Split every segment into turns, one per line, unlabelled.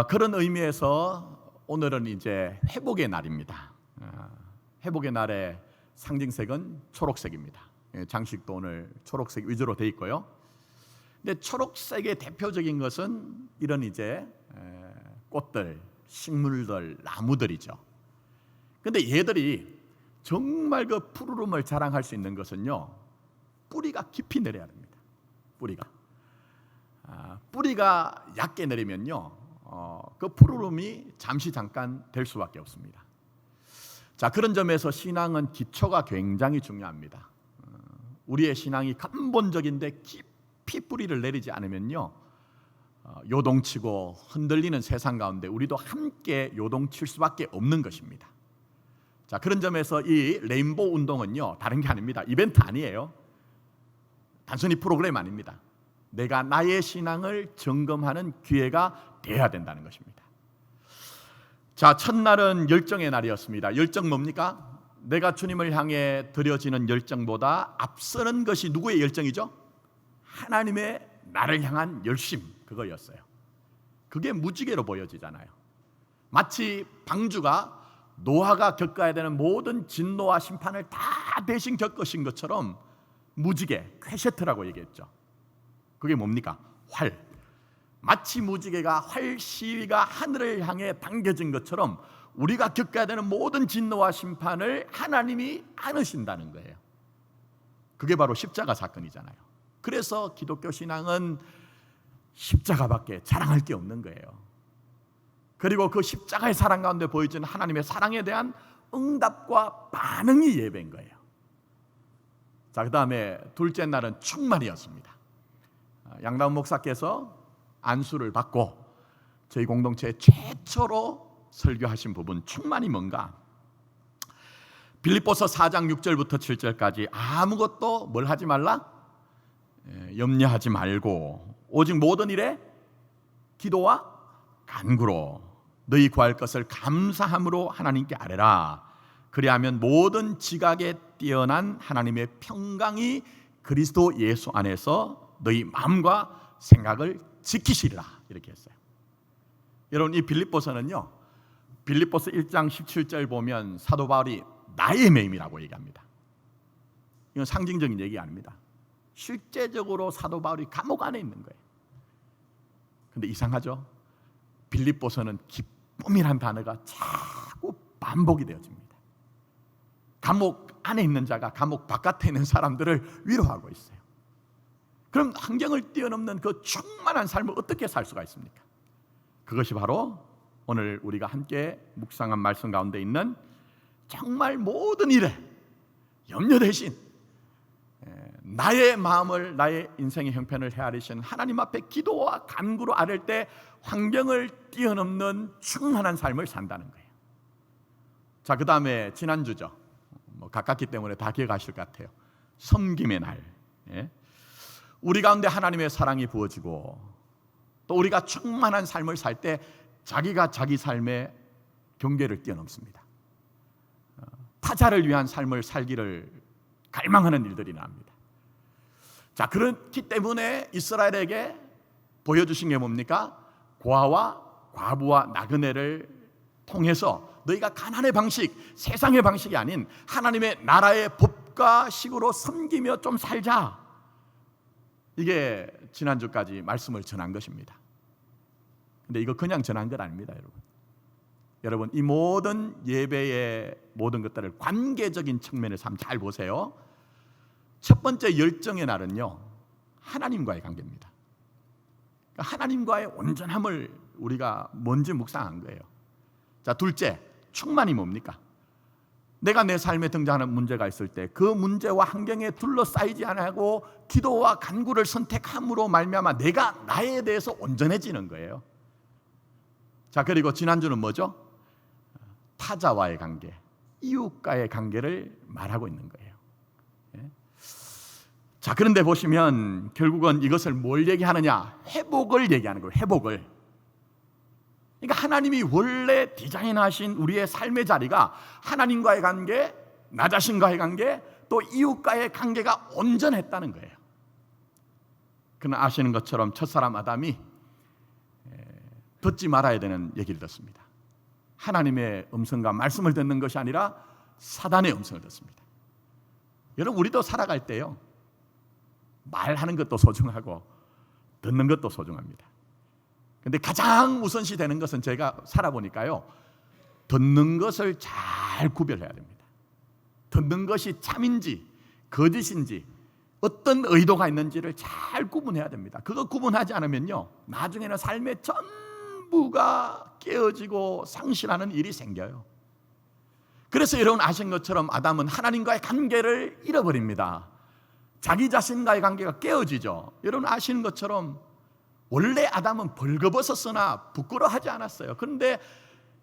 그런 의미에서 오늘은 이제 회복의 날입니다. 회복의 날의 상징색은 초록색입니다. 장식도 오늘 초록색 위주로 되어 있고요. 근데 초록색의 대표적인 것은 이런 이제 꽃들, 식물들, 나무들이죠. 근데 얘들이 정말 그 푸르름을 자랑할 수 있는 것은요, 뿌리가 깊이 내려야 됩니다. 뿌리가 얕게 내리면요, 그 푸르름이 잠깐 될 수밖에 없습니다. 자, 그런 점에서 신앙은 기초가 굉장히 중요합니다. 우리의 신앙이 근본적인데 깊이 뿌리를 내리지 않으면요, 요동치고 흔들리는 세상 가운데 우리도 함께 요동칠 수밖에 없는 것입니다. 자, 그런 점에서 이 레인보우 운동은요, 다른 게 아닙니다. 이벤트 아니에요. 단순히 프로그램 아닙니다. 내가 나의 신앙을 점검하는 기회가 되어야 된다는 것입니다. 자, 첫날은 열정의 날이었습니다. 열정 뭡니까? 내가 주님을 향해 드려지는 열정보다 앞서는 것이 누구의 열정이죠? 하나님의 나를 향한 열심, 그거였어요. 그게 무지개로 보여지잖아요. 마치 방주가 노아가 겪어야 되는 모든 진노와 심판을 다 대신 겪으신 것처럼 무지개, 퀘셰트라고 얘기했죠. 그게 뭡니까? 활. 마치 무지개가 활 시위가 하늘을 향해 당겨진 것처럼 우리가 겪어야 되는 모든 진노와 심판을 하나님이 안으신다는 거예요. 그게 바로 십자가 사건이잖아요. 그래서 기독교 신앙은 십자가밖에 자랑할 게 없는 거예요. 그리고 그 십자가의 사랑 가운데 보여지는 하나님의 사랑에 대한 응답과 반응이 예배인 거예요. 자, 그 다음에 둘째 날은 충만이었습니다. 양다운 목사께서 안수를 받고 저희 공동체 최초로 설교하신 부분, 충만이 뭔가? 빌립보서 4장 6절부터 7절까지 아무것도 뭘 하지 말라? 염려하지 말고 오직 모든 일에 기도와 간구로 너희 구할 것을 감사함으로 하나님께 아뢰라. 그리하면 모든 지각에 뛰어난 하나님의 평강이 그리스도 예수 안에서 너희 마음과 생각을 지키시리라. 이렇게 했어요. 여러분, 이 빌립보서는요, 빌립보서 1장 17절 보면 사도 바울이 나의 매임이라고 얘기합니다. 이건 상징적인 얘기 아닙니다. 실제적으로 사도 바울이 감옥 안에 있는 거예요. 근데 이상하죠? 빌립보서는 기쁨이란 단어가 자꾸 반복이 되어집니다. 감옥 안에 있는 자가 감옥 바깥에 있는 사람들을 위로하고 있어요. 그럼 환경을 뛰어넘는 그 충만한 삶을 어떻게 살 수가 있습니까? 그것이 바로 오늘 우리가 함께 묵상한 말씀 가운데 있는 정말 모든 일에 염려 대신 나의 마음을, 나의 인생의 형편을 헤아리신 하나님 앞에 기도와 간구로 아뢰 때 환경을 뛰어넘는 충만한 삶을 산다는 거예요. 자, 그 다음에 지난주죠. 가깝기 때문에 다 기억하실 것 같아요. 섬김의 날. 우리 가운데 하나님의 사랑이 부어지고 또 우리가 충만한 삶을 살 때 자기가 자기 삶의 경계를 뛰어넘습니다. 타자를 위한 삶을 살기를 갈망하는 일들이 납니다. 자, 그렇기 때문에 이스라엘에게 보여주신 게 뭡니까? 고아와 과부와 나그네를 통해서 너희가 가난의 방식, 세상의 방식이 아닌 하나님의 나라의 법과 식으로 섬기며 좀 살자. 이게 지난주까지 말씀을 전한 것입니다. 근데 이거 그냥 전한 건 아닙니다, 여러분. 여러분, 이 모든 예배의 모든 것들을 관계적인 측면에서 한번 잘 보세요. 첫 번째 열정의 날은요, 하나님과의 관계입니다. 그러니까 하나님과의 온전함을 우리가 먼저 묵상한 거예요. 자, 둘째, 충만이 뭡니까? 내가 내 삶에 등장하는 문제가 있을 때 그 문제와 환경에 둘러싸이지 않고 기도와 간구를 선택함으로 말미암아 내가 나에 대해서 온전해지는 거예요. 자, 그리고 지난주는 뭐죠? 타자와의 관계, 이웃과의 관계를 말하고 있는 거예요. 자, 그런데 보시면 결국은 이것을 뭘 얘기하느냐? 회복을 얘기하는 거예요. 회복을. 그러니까 하나님이 원래 디자인하신 우리의 삶의 자리가 하나님과의 관계, 나 자신과의 관계, 또 이웃과의 관계가 온전했다는 거예요. 그러나 아시는 것처럼 첫사람 아담이 듣지 말아야 되는 얘기를 듣습니다. 하나님의 음성과 말씀을 듣는 것이 아니라 사단의 음성을 듣습니다. 여러분, 우리도 살아갈 때요, 말하는 것도 소중하고 듣는 것도 소중합니다. 근데 가장 우선시 되는 것은 제가 살아보니까요, 듣는 것을 잘 구별해야 됩니다. 듣는 것이 참인지 거짓인지 어떤 의도가 있는지를 잘 구분해야 됩니다. 그거 구분하지 않으면요, 나중에는 삶의 전부가 깨어지고 상실하는 일이 생겨요. 그래서 여러분 아신 것처럼 아담은 하나님과의 관계를 잃어버립니다. 자기 자신과의 관계가 깨어지죠. 여러분 아시는 것처럼 원래 아담은 벌거벗었으나 부끄러워하지 않았어요. 그런데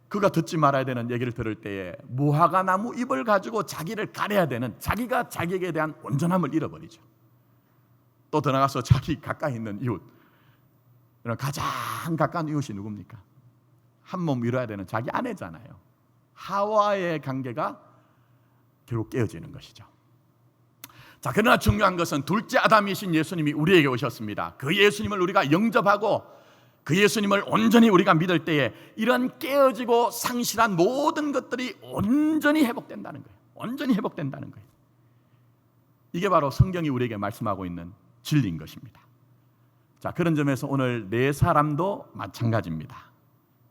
그가 듣지 말아야 되는 얘기를 들을 때에 무화과 나무 잎을 가지고 자기를 가려야 되는, 자기가 자기에게 대한 온전함을 잃어버리죠. 또 더 나가서 자기 가까이 있는 이웃, 가장 가까운 이웃이 누굽니까? 한 몸 이뤄야 되는 자기 아내잖아요. 하와의 관계가 결국 깨어지는 것이죠. 자, 그러나 중요한 것은 둘째 아담이신 예수님이 우리에게 오셨습니다. 그 예수님을 우리가 영접하고 그 예수님을 온전히 우리가 믿을 때에 이런 깨어지고 상실한 모든 것들이 온전히 회복된다는 거예요. 온전히 회복된다는 거예요. 이게 바로 성경이 우리에게 말씀하고 있는 진리인 것입니다. 자, 그런 점에서 오늘 네 사람도 마찬가지입니다.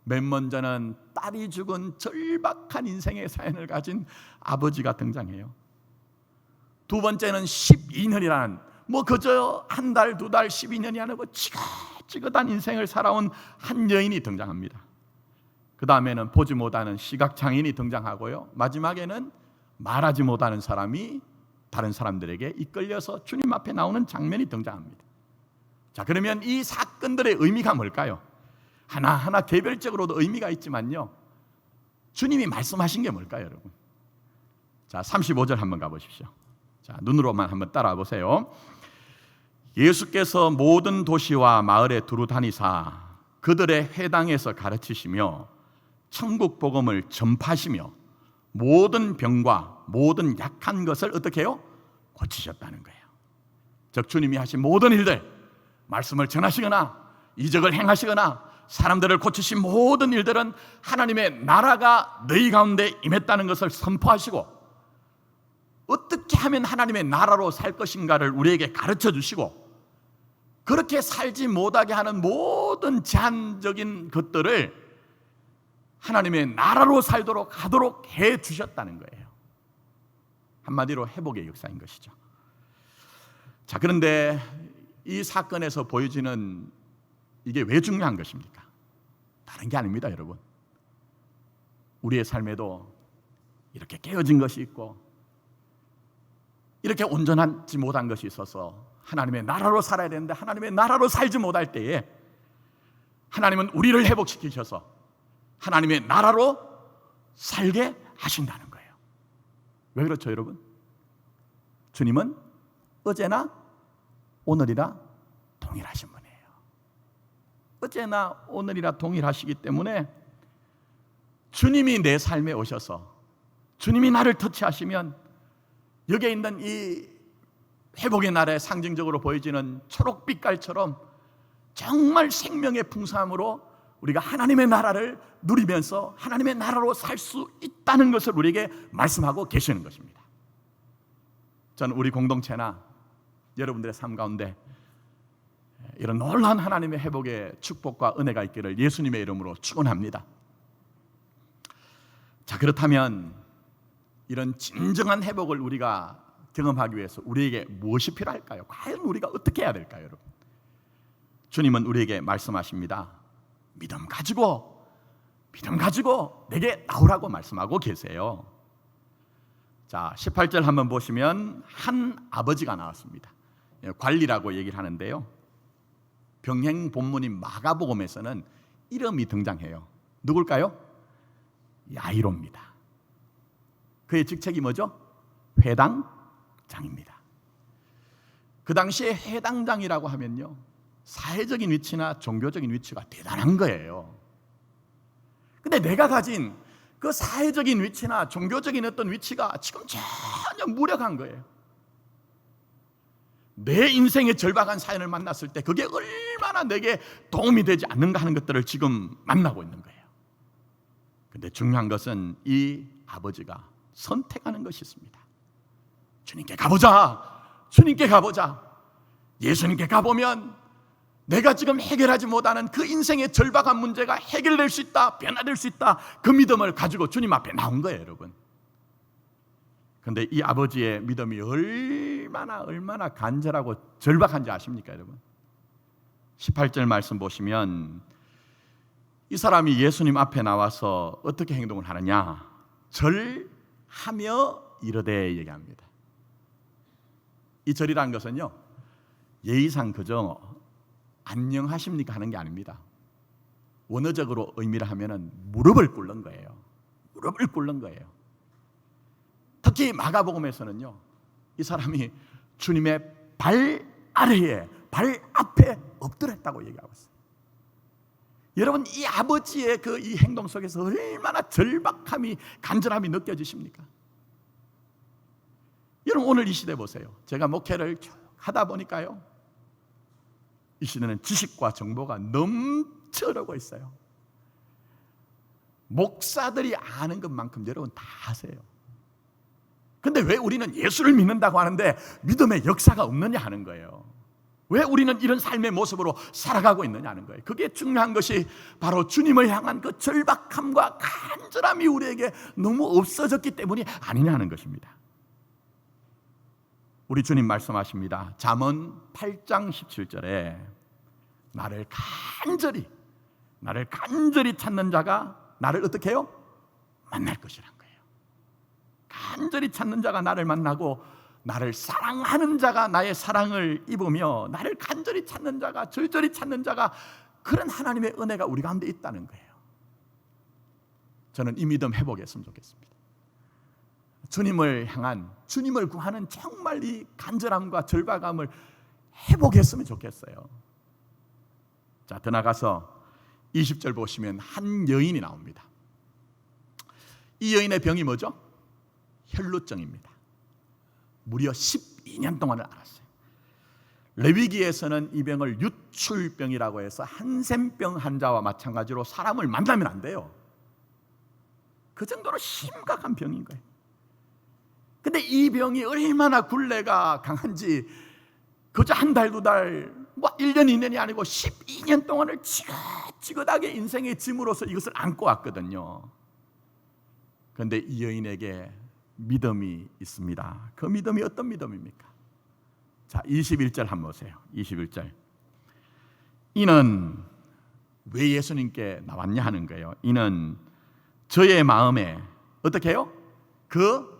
맨 먼저는 딸이 죽은 절박한 인생의 사연을 가진 아버지가 등장해요. 두 번째는 12년이라는, 그저 한 달, 두 달, 12년이 아니고 지긋지긋한 인생을 살아온 한 여인이 등장합니다. 그 다음에는 보지 못하는 시각장애인이 등장하고요, 마지막에는 말하지 못하는 사람이 다른 사람들에게 이끌려서 주님 앞에 나오는 장면이 등장합니다. 자, 그러면 이 사건들의 의미가 뭘까요? 하나하나 개별적으로도 의미가 있지만요, 주님이 말씀하신 게 뭘까요, 여러분? 자, 35절 한번 가보십시오. 자, 눈으로만 한번 따라와 보세요. 예수께서 모든 도시와 마을에 두루 다니사 그들의 회당에서 가르치시며 천국 복음을 전파하시며 모든 병과 모든 약한 것을 어떻게 해요? 고치셨다는 거예요. 즉 주님이 하신 모든 일들, 말씀을 전하시거나 이적을 행하시거나 사람들을 고치신 모든 일들은 하나님의 나라가 너희 가운데 임했다는 것을 선포하시고 어떻게 하면 하나님의 나라로 살 것인가를 우리에게 가르쳐 주시고 그렇게 살지 못하게 하는 모든 제한적인 것들을 하나님의 나라로 살도록 하도록 해 주셨다는 거예요. 한마디로 회복의 역사인 것이죠. 자, 그런데 이 사건에서 보여지는 이게 왜 중요한 것입니까? 다른 게 아닙니다, 여러분. 우리의 삶에도 이렇게 깨어진 것이 있고 이렇게 온전하지 못한 것이 있어서 하나님의 나라로 살아야 되는데 하나님의 나라로 살지 못할 때에 하나님은 우리를 회복시키셔서 하나님의 나라로 살게 하신다는 거예요. 왜 그렇죠, 여러분? 주님은 어제나 오늘이라 동일하신 분이에요. 어제나 오늘이라 동일하시기 때문에 주님이 내 삶에 오셔서 주님이 나를 터치하시면 여기에 있는 이 회복의 날에 상징적으로 보여지는 초록빛깔처럼 정말 생명의 풍성함으로 우리가 하나님의 나라를 누리면서 하나님의 나라로 살 수 있다는 것을 우리에게 말씀하고 계시는 것입니다. 저는 우리 공동체나 여러분들의 삶 가운데 이런 놀라운 하나님의 회복의 축복과 은혜가 있기를 예수님의 이름으로 축원합니다. 자, 그렇다면 이런 진정한 회복을 우리가 경험하기 위해서 우리에게 무엇이 필요할까요? 과연 우리가 어떻게 해야 될까요, 여러분? 주님은 우리에게 말씀하십니다. 믿음 가지고 내게 나오라고 말씀하고 계세요. 자, 18절 한번 보시면 한 아버지가 나왔습니다. 관리라고 얘기를 하는데요, 병행 본문인 마가복음에서는 이름이 등장해요. 누굴까요? 야이로입니다. 그의 직책이 뭐죠? 회당장입니다. 그 당시에 회당장이라고 하면요, 사회적인 위치나 종교적인 위치가 대단한 거예요. 근데 내가 가진 그 사회적인 위치나 종교적인 어떤 위치가 지금 전혀 무력한 거예요. 내 인생의 절박한 사연을 만났을 때 그게 얼마나 내게 도움이 되지 않는가 하는 것들을 지금 만나고 있는 거예요. 근데 중요한 것은 이 아버지가 선택하는 것이 있습니다. 주님께 가보자. 주님께 가보자. 예수님께 가보면 내가 지금 해결하지 못하는 그 인생의 절박한 문제가 해결될 수 있다, 변화될 수 있다, 그 믿음을 가지고 주님 앞에 나온 거예요, 여러분. 그런데 이 아버지의 믿음이 얼마나 간절하고 절박한지 아십니까, 여러분? 18절 말씀 보시면 이 사람이 예수님 앞에 나와서 어떻게 행동을 하느냐? 절하며 이르되 얘기합니다. 이 절이라는 것은요, 예의상 그저 안녕하십니까 하는 게 아닙니다. 원어적으로 의미를 하면은 무릎을 꿇는 거예요. 무릎을 꿇는 거예요. 특히 마가복음에서는요, 이 사람이 주님의 발 아래에, 발 앞에 엎드렸다고 얘기하고 있어요. 여러분, 이 아버지의 그 이 행동 속에서 얼마나 절박함이, 간절함이 느껴지십니까? 여러분, 오늘 이 시대 보세요. 제가 목회를 쭉 하다 보니까요, 이 시대는 지식과 정보가 넘쳐 흐르고 있어요. 목사들이 아는 것만큼 여러분 다 아세요. 근데 왜 우리는 예수를 믿는다고 하는데 믿음의 역사가 없느냐 하는 거예요. 왜 우리는 이런 삶의 모습으로 살아가고 있느냐 하는 거예요. 그게 중요한 것이 바로 주님을 향한 그 절박함과 간절함이 우리에게 너무 없어졌기 때문이 아니냐 하는 것입니다. 우리 주님 말씀하십니다. 잠언 8장 17절에 나를 간절히 찾는 자가 나를 어떻게 해요? 만날 것이란 거예요. 간절히 찾는 자가 나를 만나고 나를 사랑하는 자가 나의 사랑을 입으며 나를 간절히 찾는 자가, 절절히 찾는 자가, 그런 하나님의 은혜가 우리 가운데 있다는 거예요. 저는 이 믿음 회복했으면 좋겠습니다. 주님을 향한, 주님을 구하는 정말 이 간절함과 절박함을 회복했으면 좋겠어요. 자, 더 나가서 20절 보시면 한 여인이 나옵니다. 이 여인의 병이 뭐죠? 혈루증입니다. 무려 12년 동안을 앓았어요. 레위기에서는 이 병을 유출병이라고 해서 한센병 환자와 마찬가지로 사람을 만나면 안 돼요. 그 정도로 심각한 병인 거예요. 근데 이 병이 얼마나 굴레가 강한지 그저 한 달, 두 달, 1년, 2년이 아니고 12년 동안을 지긋지긋하게 인생의 짐으로서 이것을 안고 왔거든요. 그런데 이 여인에게 믿음이 있습니다. 그 믿음이 어떤 믿음입니까? 자, 21절 한번 보세요. 21절. 이는 왜 예수님께 나왔냐 하는 거예요. 이는 저의 마음에 어떻게 해요? 그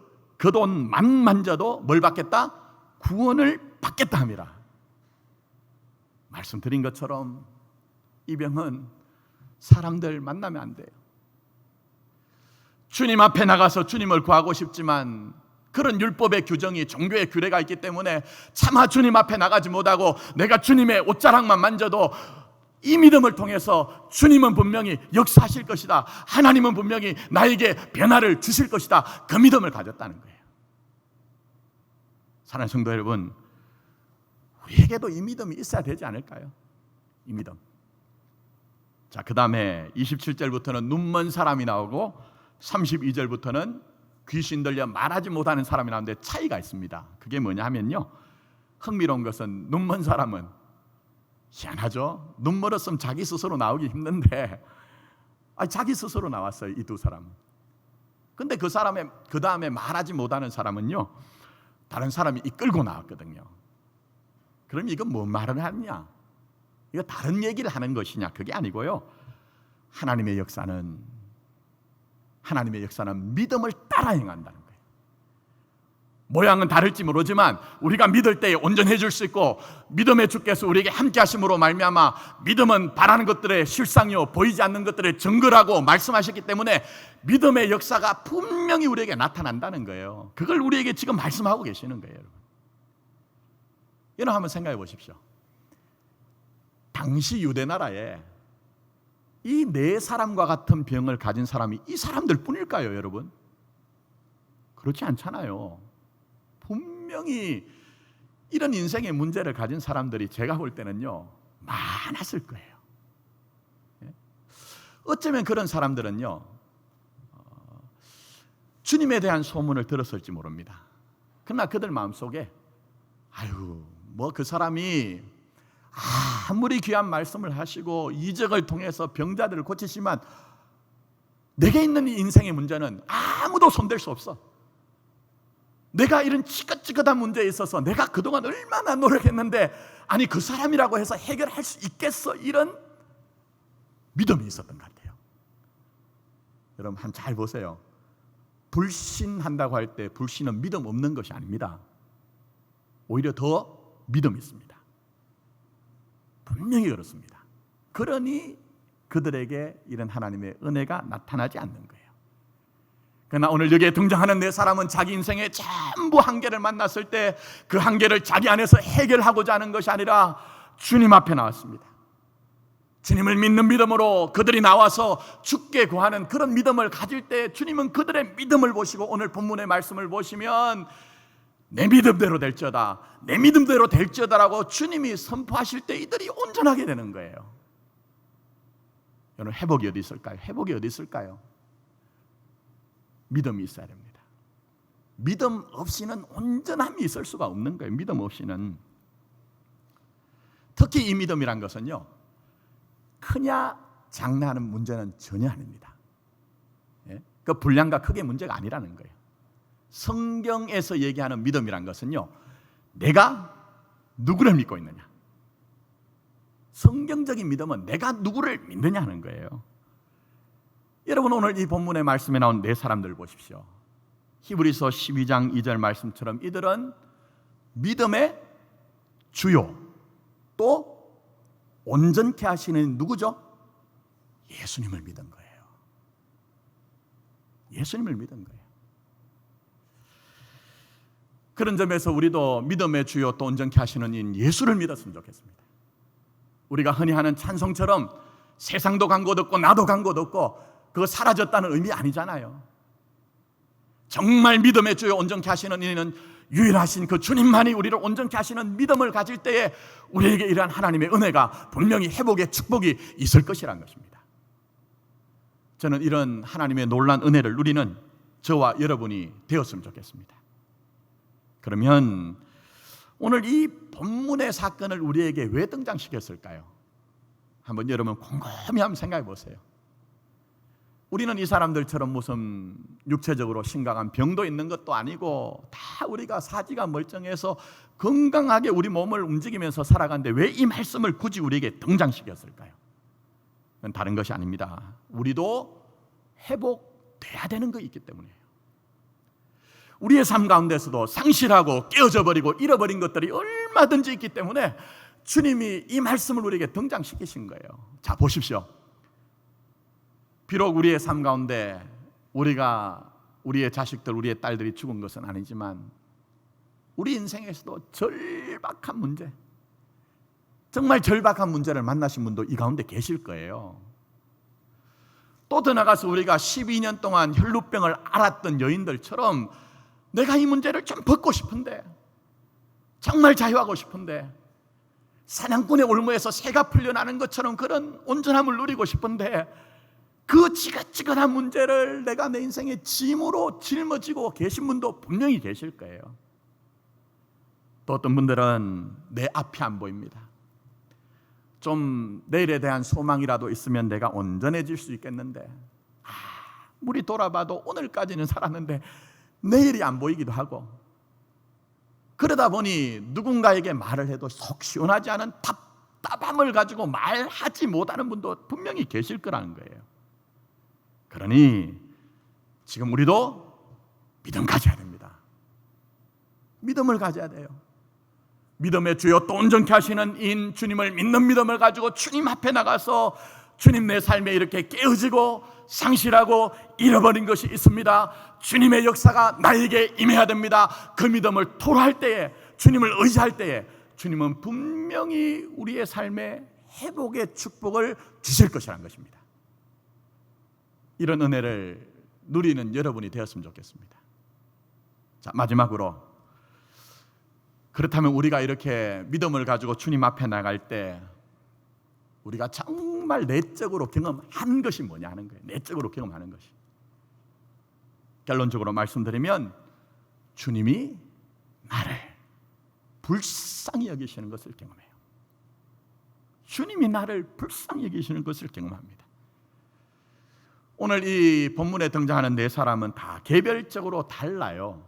돈만 만져도 뭘 받겠다? 구원을 받겠다 합니다. 말씀드린 것처럼 이 병은 사람들 만나면 안 돼요. 주님 앞에 나가서 주님을 구하고 싶지만 그런 율법의 규정이, 종교의 규례가 있기 때문에 차마 주님 앞에 나가지 못하고 내가 주님의 옷자락만 만져도 이 믿음을 통해서 주님은 분명히 역사하실 것이다, 하나님은 분명히 나에게 변화를 주실 것이다, 그 믿음을 가졌다는 거예요. 사랑하는 성도 여러분, 우리에게도 이 믿음이 있어야 되지 않을까요? 이 믿음. 자, 그 다음에 27절부터는 눈먼 사람이 나오고 32절부터는 귀신 들려 말하지 못하는 사람이 나오는데 차이가 있습니다. 그게 뭐냐 하면요, 흥미로운 것은 눈먼 사람은 희한하죠. 눈 멀었으면 자기 스스로 나오기 힘든데 자기 스스로 나왔어요, 이 두 사람은. 근데 그 다음에 말하지 못하는 사람은요, 다른 사람이 이끌고 나왔거든요. 그럼 이건 뭔 말을 하느냐? 이거 다른 얘기를 하는 것이냐? 그게 아니고요, 하나님의 역사는 믿음을 따라 행한다는 거예요. 모양은 다를지 모르지만 우리가 믿을 때에 온전해질 수 있고, 믿음의 주께서 우리에게 함께 하심으로 말미암아 믿음은 바라는 것들의 실상이요 보이지 않는 것들의 증거라고 말씀하셨기 때문에 믿음의 역사가 분명히 우리에게 나타난다는 거예요. 그걸 우리에게 지금 말씀하고 계시는 거예요. 여러분 한번 생각해 보십시오. 당시 유대 나라에 이 네 사람과 같은 병을 가진 사람이 이 사람들 뿐일까요, 여러분? 그렇지 않잖아요. 분명히 이런 인생의 문제를 가진 사람들이 제가 볼 때는요 많았을 거예요. 어쩌면 그런 사람들은요 주님에 대한 소문을 들었을지 모릅니다. 그러나 그들 마음속에 아유 뭐 그 사람이 아무리 귀한 말씀을 하시고 이적을 통해서 병자들을 고치시지만 내게 있는 이 인생의 문제는 아무도 손댈 수 없어. 내가 이런 찌긋찌긋한 문제에 있어서 내가 그동안 얼마나 노력했는데 아니 그 사람이라고 해서 해결할 수 있겠어, 이런 믿음이 있었던 것 같아요. 여러분 한 잘 보세요. 불신한다고 할 때 불신은 믿음 없는 것이 아닙니다. 오히려 더 믿음이 있습니다. 분명히 그렇습니다. 그러니 그들에게 이런 하나님의 은혜가 나타나지 않는 거예요. 그러나 오늘 여기에 등장하는 네 사람은 자기 인생의 전부 한계를 만났을 때 그 한계를 자기 안에서 해결하고자 하는 것이 아니라 주님 앞에 나왔습니다. 주님을 믿는 믿음으로 그들이 나와서 주께 구하는 그런 믿음을 가질 때 주님은 그들의 믿음을 보시고 오늘 본문의 말씀을 보시면 내 믿음대로 될지어다, 내 믿음대로 될지어다라고 주님이 선포하실 때 이들이 온전하게 되는 거예요. 여러분 회복이 어디 있을까요? 회복이 어디 있을까요? 믿음이 있어야 됩니다. 믿음 없이는 온전함이 있을 수가 없는 거예요. 믿음 없이는. 특히 이 믿음이란 것은요 크냐 작냐하는 문제는 전혀 아닙니다. 그 분량과 크기의 문제가 아니라는 거예요. 성경에서 얘기하는 믿음이란 것은요 내가 누구를 믿고 있느냐, 성경적인 믿음은 내가 누구를 믿느냐 하는 거예요. 여러분 오늘 이 본문의 말씀에 나온 네 사람들 보십시오. 히브리서 12장 2절 말씀처럼 이들은 믿음의 주요 또 온전케 하시는 누구죠? 예수님을 믿은 거예요. 예수님을 믿은 거예요. 그런 점에서 우리도 믿음의 주요 또 온전케 하시는 인 예수를 믿었으면 좋겠습니다. 우리가 흔히 하는 찬송처럼 세상도 간 곳 없고 나도 간 곳 없고 그거 사라졌다는 의미 아니잖아요. 정말 믿음의 주요 온전케 하시는 이는 유일하신 그 주님만이 우리를 온전케 하시는 믿음을 가질 때에 우리에게 이러한 하나님의 은혜가 분명히 회복의 축복이 있을 것이라는 것입니다. 저는 이런 하나님의 놀라운 은혜를 누리는 저와 여러분이 되었으면 좋겠습니다. 그러면 오늘 이 본문의 사건을 우리에게 왜 등장시켰을까요? 한번 여러분 곰곰이 한번 생각해 보세요. 우리는 이 사람들처럼 무슨 육체적으로 심각한 병도 있는 것도 아니고 다 우리가 사지가 멀쩡해서 건강하게 우리 몸을 움직이면서 살아가는데 왜 이 말씀을 굳이 우리에게 등장시켰을까요? 그건 다른 것이 아닙니다. 우리도 회복돼야 되는 거 있기 때문이에요. 우리의 삶 가운데서도 상실하고 깨어져 버리고 잃어버린 것들이 얼마든지 있기 때문에 주님이 이 말씀을 우리에게 등장시키신 거예요. 자 보십시오. 비록 우리의 삶 가운데 우리의 자식들, 우리의 딸들이 죽은 것은 아니지만 우리 인생에서도 절박한 문제, 정말 절박한 문제를 만나신 분도 이 가운데 계실 거예요. 또 더 나가서 우리가 12년 동안 혈루병을 앓았던 여인들처럼 내가 이 문제를 좀 벗고 싶은데, 정말 자유하고 싶은데, 사냥꾼의 올무에서 새가 풀려나는 것처럼 그런 온전함을 누리고 싶은데 그 지긋지긋한 문제를 내가 내 인생의 짐으로 짊어지고 계신 분도 분명히 계실 거예요. 또 어떤 분들은 내 앞이 안 보입니다. 좀 내일에 대한 소망이라도 있으면 내가 온전해질 수 있겠는데 아무리 돌아봐도 오늘까지는 살았는데 내일이 안 보이기도 하고, 그러다 보니 누군가에게 말을 해도 속 시원하지 않은 답답함을 가지고 말하지 못하는 분도 분명히 계실 거라는 거예요. 그러니 지금 우리도 믿음 가져야 됩니다. 믿음을 가져야 돼요. 믿음의 주요 또 온전케 하시는 인 주님을 믿는 믿음을 가지고 주님 앞에 나가서 주님 내 삶에 이렇게 깨어지고 상실하고 잃어버린 것이 있습니다. 주님의 역사가 나에게 임해야 됩니다. 그 믿음을 토로할 때에, 주님을 의지할 때에 주님은 분명히 우리의 삶에 회복의 축복을 주실 것이라는 것입니다. 이런 은혜를 누리는 여러분이 되었으면 좋겠습니다. 자, 마지막으로 그렇다면 우리가 이렇게 믿음을 가지고 주님 앞에 나갈 때 우리가 정말 내적으로 경험한 것이 뭐냐 하는 거예요. 내적으로 경험하는 것이. 결론적으로 말씀드리면 주님이 나를 불쌍히 여기시는 것을 경험해요. 주님이 나를 불쌍히 여기시는 것을 경험합니다. 오늘 이 본문에 등장하는 네 사람은 다 개별적으로 달라요.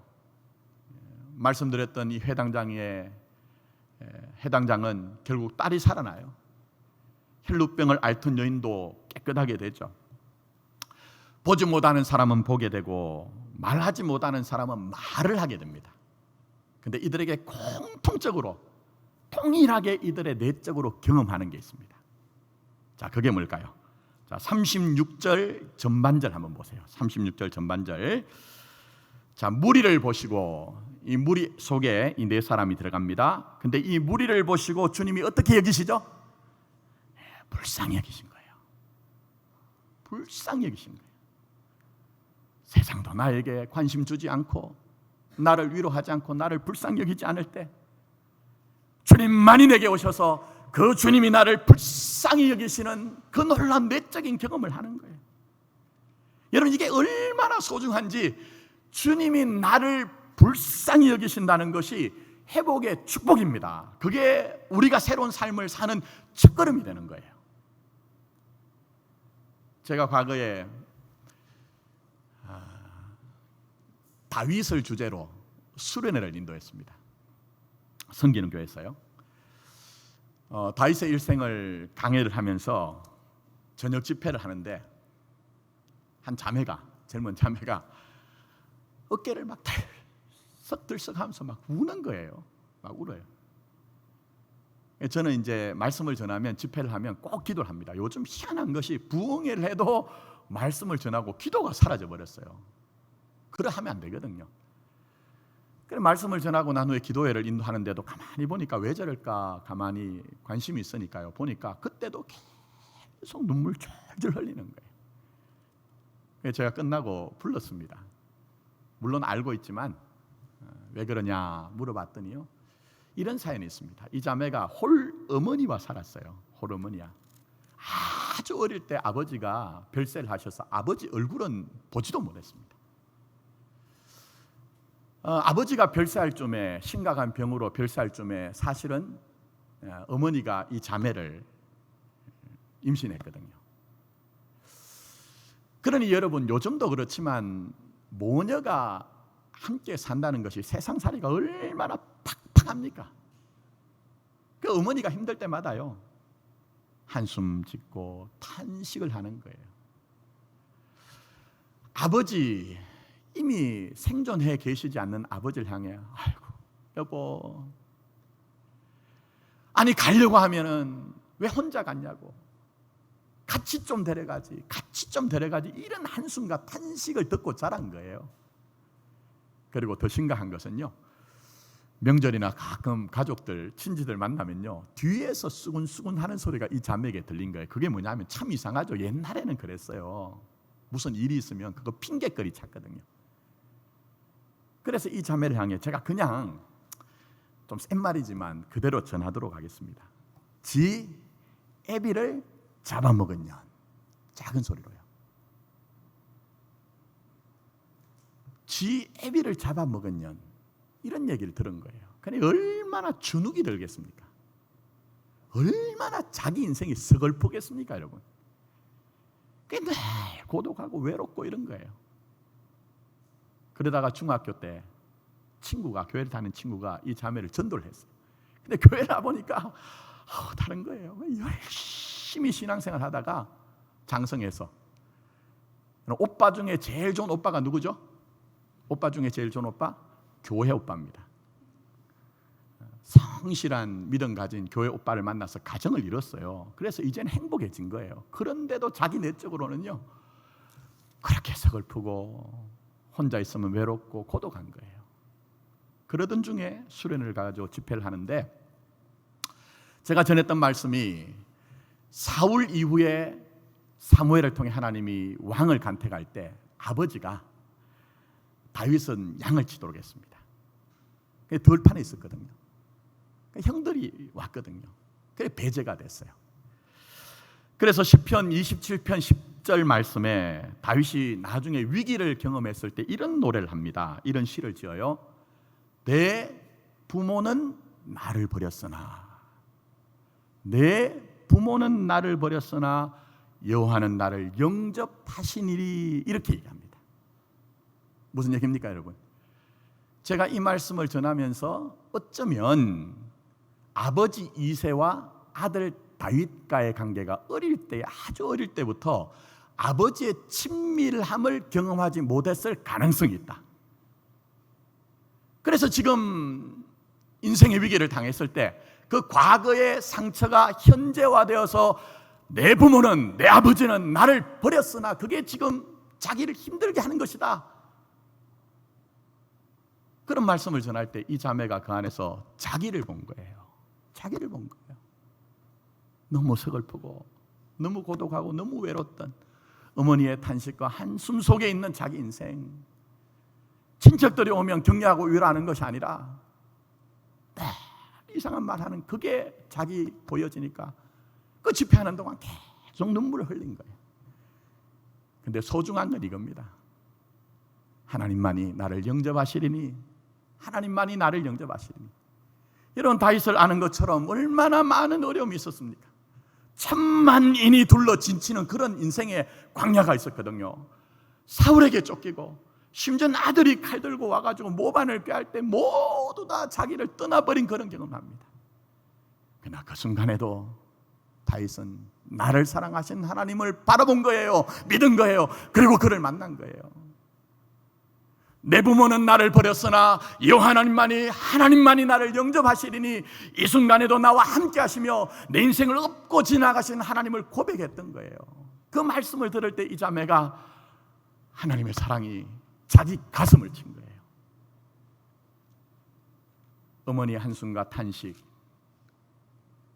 말씀드렸던 이 회당장은 결국 딸이 살아나요. 혈루병을 앓던 여인도 깨끗하게 되죠. 보지 못하는 사람은 보게 되고 말하지 못하는 사람은 말을 하게 됩니다. 근데 이들에게 공통적으로 동일하게 이들의 내적으로 경험하는 게 있습니다. 자, 그게 뭘까요? 자, 36절 전반절 한번 보세요. 36절 전반절. 자, 무리를 보시고 이 무리 속에 이 네 사람이 들어갑니다. 근데 이 무리를 보시고 주님이 어떻게 여기시죠? 불쌍히 여기신 거예요. 불쌍히 여기신 거예요. 세상도 나에게 관심 주지 않고 나를 위로하지 않고 나를 불쌍히 여기지 않을 때 주님만이 내게 오셔서 그 주님이 나를 불쌍히 여기시는 그 놀라운 내적인 경험을 하는 거예요. 여러분, 이게 얼마나 소중한지, 주님이 나를 불쌍히 여기신다는 것이 회복의 축복입니다. 그게 우리가 새로운 삶을 사는 첫걸음이 되는 거예요. 제가 과거에 다윗을 주제로 수련회를 인도했습니다. 섬기는 교회에서요. 다윗의 일생을 강해를 하면서 저녁 집회를 하는데 한 자매가, 젊은 자매가 어깨를 막 들썩들썩하면서 막 우는 거예요. 막 울어요. 저는 이제 말씀을 전하면, 집회를 하면 꼭 기도를 합니다. 요즘 희한한 것이 부흥회를 해도 말씀을 전하고 기도가 사라져 버렸어요. 그래 하면 안 되거든요. 그래 말씀을 전하고 난 후에 기도회를 인도하는데도 가만히 보니까 왜 저럴까 가만히 관심이 있으니까요. 보니까 그때도 계속 눈물 쫄쫄 흘리는 거예요. 그래서 제가 끝나고 불렀습니다. 물론 알고 있지만 왜 그러냐 물어봤더니요, 이런 사연이 있습니다. 이 자매가 홀 어머니와 살았어요. 홀 어머니야. 아주 어릴 때 아버지가 별세를 하셔서 아버지 얼굴은 보지도 못했습니다. 아버지가 별세할 쯤에, 심각한 병으로 별세할 쯤에 사실은 어머니가 이 자매를 임신했거든요. 그러니 여러분, 요즘도 그렇지만 모녀가 함께 산다는 것이 세상살이가 얼마나 팍팍합니까? 그 어머니가 힘들 때마다요 한숨 짓고 탄식을 하는 거예요. 아버지, 이미 생존해 계시지 않는 아버지를 향해, 아이고 여보, 아니 가려고 하면은 왜 혼자 갔냐고, 같이 좀 데려가지, 같이 좀 데려가지, 이런 한숨과 탄식을 듣고 자란 거예요. 그리고 더 심각한 것은요, 명절이나 가끔 가족들, 친지들 만나면요 뒤에서 수근수근 하는 소리가 이 자매에게 들린 거예요. 그게 뭐냐면, 참 이상하죠. 옛날에는 그랬어요. 무슨 일이 있으면 그거 핑계거리 찾거든요. 그래서 이 자매를 향해 제가 그냥 좀 센 말이지만 그대로 전하도록 하겠습니다. 지 애비를 잡아먹은 년, 작은 소리로요. 지 애비를 잡아먹은 년, 이런 얘기를 들은 거예요. 그러니 얼마나 주눅이 들겠습니까? 얼마나 자기 인생이 서글프겠습니까, 여러분? 늘 고독하고 외롭고 이런 거예요. 그러다가 중학교 때 친구가, 교회를 다니는 친구가 이 자매를 전도를 했어요. 근데 교회를 와보니까 다른 거예요. 열심히 신앙생활 하다가 장성해서, 오빠 중에 제일 좋은 오빠가 누구죠? 오빠 중에 제일 좋은 오빠? 교회 오빠입니다. 성실한 믿음 가진 교회 오빠를 만나서 가정을 이뤘어요. 그래서 이제는 행복해진 거예요. 그런데도 자기 내적으로는요 그렇게 서글프고 혼자 있으면 외롭고 고독한 거예요. 그러던 중에 수련을 가지고 집회를 하는데, 제가 전했던 말씀이 사울 이후에 사무엘을 통해 하나님이 왕을 간택할 때 아버지가 다윗은 양을 치도록 했습니다. 들판에 있었거든요. 형들이 왔거든요. 그래 배제가 됐어요. 그래서 시편 27편 10절 말씀에 다윗이 나중에 위기를 경험했을 때 이런 노래를 합니다. 이런 시를 지어요. 내 부모는 나를 버렸으나, 내 부모는 나를 버렸으나 여호와는 나를 영접하시니리, 이렇게 얘기합니다. 무슨 얘기입니까, 여러분? 제가 이 말씀을 전하면서 어쩌면 아버지 이새와 아들 다윗과의 관계가 어릴 때, 아주 어릴 때부터 아버지의 친밀함을 경험하지 못했을 가능성이 있다. 그래서 지금 인생의 위기를 당했을 때 그 과거의 상처가 현재화되어서 내 부모는, 내 아버지는 나를 버렸으나 그게 지금 자기를 힘들게 하는 것이다. 그런 말씀을 전할 때 이 자매가 그 안에서 자기를 본 거예요. 자기를 본 거예요. 너무 서글프고 너무 고독하고 너무 외롭던 어머니의 탄식과 한숨 속에 있는 자기 인생. 친척들이 오면 격려하고 위로하는 것이 아니라 이상한 말하는 그게 자기 보여지니까 그 집회하는 동안 계속 눈물을 흘린 거예요. 근데 소중한 건 이겁니다. 하나님만이 나를 영접하시리니, 하나님만이 나를 영접하시리니. 이런 다윗을 아는 것처럼 얼마나 많은 어려움이 있었습니까? 천만인이 둘러 진치는 그런 인생의 광야가 있었거든요. 사울에게 쫓기고 심지어 아들이 칼 들고 와가지고 모반을 꾀할 때 모두 다 자기를 떠나버린 그런 경험을 합니다. 그러나 그 순간에도 다윗은 나를 사랑하신 하나님을 바라본 거예요. 믿은 거예요. 그리고 그를 만난 거예요. 내 부모는 나를 버렸으나 여호와 하나님만이 나를 영접하시리니, 이 순간에도 나와 함께 하시며 내 인생을 업고 지나가신 하나님을 고백했던 거예요. 그 말씀을 들을 때 이 자매가 하나님의 사랑이 자기 가슴을 친 거예요. 어머니의 한숨과 탄식,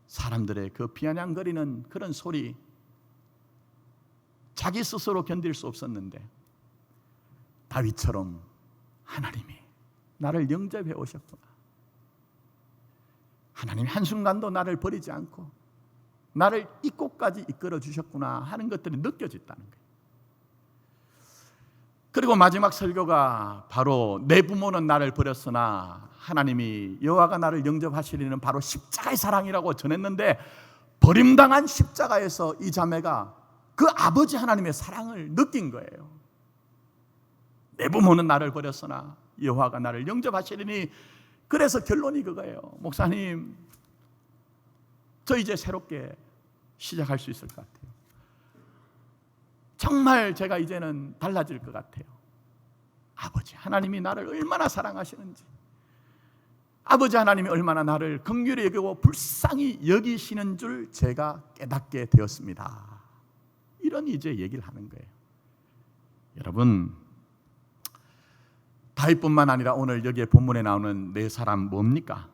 사람들의 그 비아냥거리는 그런 소리, 자기 스스로 견딜 수 없었는데 다윗처럼 하나님이 나를 영접해 오셨구나, 하나님이 한순간도 나를 버리지 않고 나를 이곳까지 이끌어 주셨구나 하는 것들이 느껴졌다는 거예요. 그리고 마지막 설교가 바로 내 부모는 나를 버렸으나 하나님이 여호와가 나를 영접하시리는 바로 십자가의 사랑이라고 전했는데, 버림당한 십자가에서 이 자매가 그 아버지 하나님의 사랑을 느낀 거예요. 내 부모는 나를 버렸으나 여호와가 나를 영접하시리니. 그래서 결론이 그거예요. 목사님, 저 이제 새롭게 시작할 수 있을 것 같아요. 정말 제가 이제는 달라질 것 같아요. 아버지 하나님이 나를 얼마나 사랑하시는지, 아버지 하나님이 얼마나 나를 긍휼히 여기고 불쌍히 여기시는 줄 제가 깨닫게 되었습니다. 이런 이제 얘기를 하는 거예요. 여러분, 다윗뿐만 아니라 오늘 여기에 본문에 나오는 네 사람 뭡니까?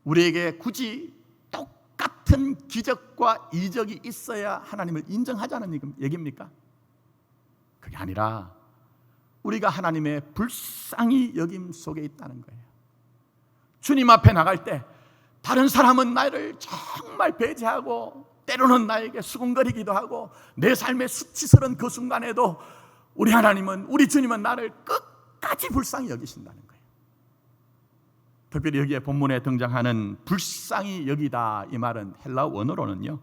우리에게 굳이 똑같은 기적과 이적이 있어야 하나님을 인정하자는 얘기입니까? 그게 아니라 우리가 하나님의 불쌍히 여김 속에 있다는 거예요. 주님 앞에 나갈 때 다른 사람은 나를 정말 배제하고 때로는 나에게 수군거리기도 하고 내 삶의 수치스러운 그 순간에도 우리 하나님은, 우리 주님은 나를 끝까지 불쌍히 여기신다는 거예요. 특별히 여기에 본문에 등장하는 불쌍히 여기다, 이 말은 헬라 원어로는요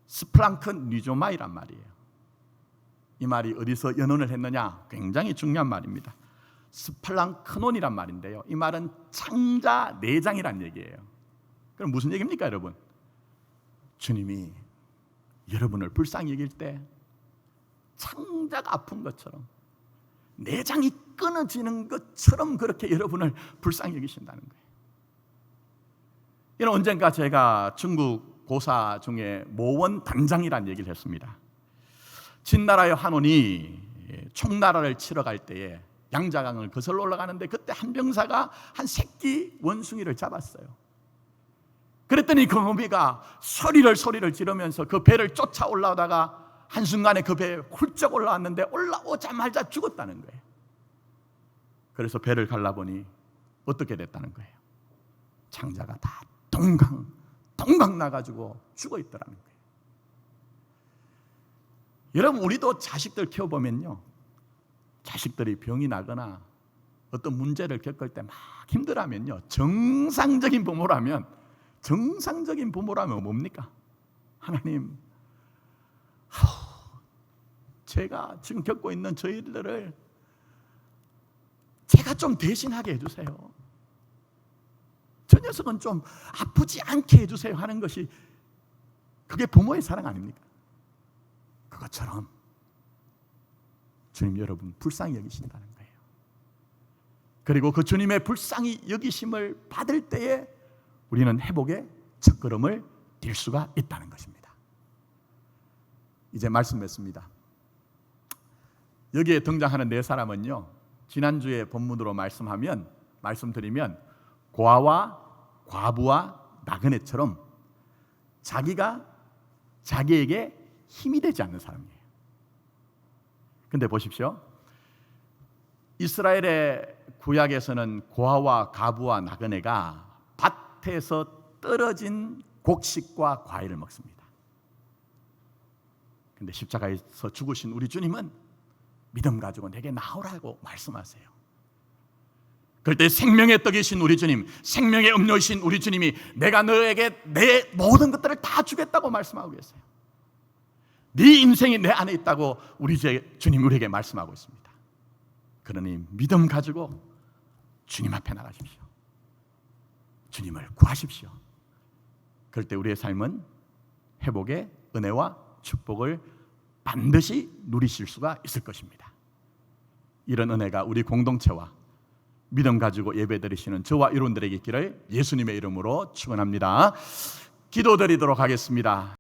스플랑큰 니조마이란 말이에요. 이 말이 어디서 연원을 했느냐, 굉장히 중요한 말입니다. 스플랑크논이란 말인데요, 이 말은 창자 내장이란 얘기예요. 그럼 무슨 얘기입니까, 여러분? 주님이 여러분을 불쌍히 여길 때 창자가 아픈 것처럼, 내장이 끊어지는 것처럼 그렇게 여러분을 불쌍히 여기신다는 거예요. 이는 언젠가 제가 중국 고사 중에 모원 단장이라는 얘기를 했습니다. 진나라의 한원이 총나라를 치러 갈 때에 양자강을 거슬러 올라가는데 그때 한 병사가 한 새끼 원숭이를 잡았어요. 그랬더니 그 어미가 소리를 지르면서 그 배를 쫓아 올라오다가 한순간에 그 배에 훌쩍 올라왔는데 올라오자마자 죽었다는 거예요. 그래서 배를 갈라보니 어떻게 됐다는 거예요? 창자가 다 동강 나가지고 죽어 있더라는 거예요. 여러분, 우리도 자식들 키워보면요, 자식들이 병이 나거나 어떤 문제를 겪을 때 막 힘들어하면요, 정상적인 부모라면 뭡니까? 하나님, 제가 지금 겪고 있는 저희들을 제가 좀 대신하게 해주세요. 저 녀석은 좀 아프지 않게 해주세요 하는 것이, 그게 부모의 사랑 아닙니까? 그것처럼 주님 여러분 불쌍히 여기신다는 거예요. 그리고 그 주님의 불쌍히 여기심을 받을 때에 우리는 회복의 첫걸음을 뛸 수가 있다는 것입니다. 이제 말씀 맺습니다. 여기에 등장하는 네 사람은요, 지난주에 본문으로 말씀드리면 고아와 과부와 나그네처럼 자기가 자기에게 힘이 되지 않는 사람이에요. 근데 보십시오, 이스라엘의 구약에서는 고아와 과부와 나그네가 밭에서 떨어진 곡식과 과일을 먹습니다. 근데 십자가에서 죽으신 우리 주님은 믿음 가지고 내게 나오라고 말씀하세요. 그럴 때 생명의 떡이신 우리 주님, 생명의 음료이신 우리 주님이 내가 너에게 내 모든 것들을 다 주겠다고 말씀하고 계세요. 네 인생이 내 안에 있다고 우리 주님 우리에게 말씀하고 있습니다. 그러니 믿음 가지고 주님 앞에 나가십시오. 주님을 구하십시오. 그럴 때 우리의 삶은 회복의 은혜와 축복을 반드시 누리실 수가 있을 것입니다. 이런 은혜가 우리 공동체와 믿음 가지고 예배드리시는 저와 여러분들에게 있기를 예수님의 이름으로 축원합니다. 기도드리도록 하겠습니다.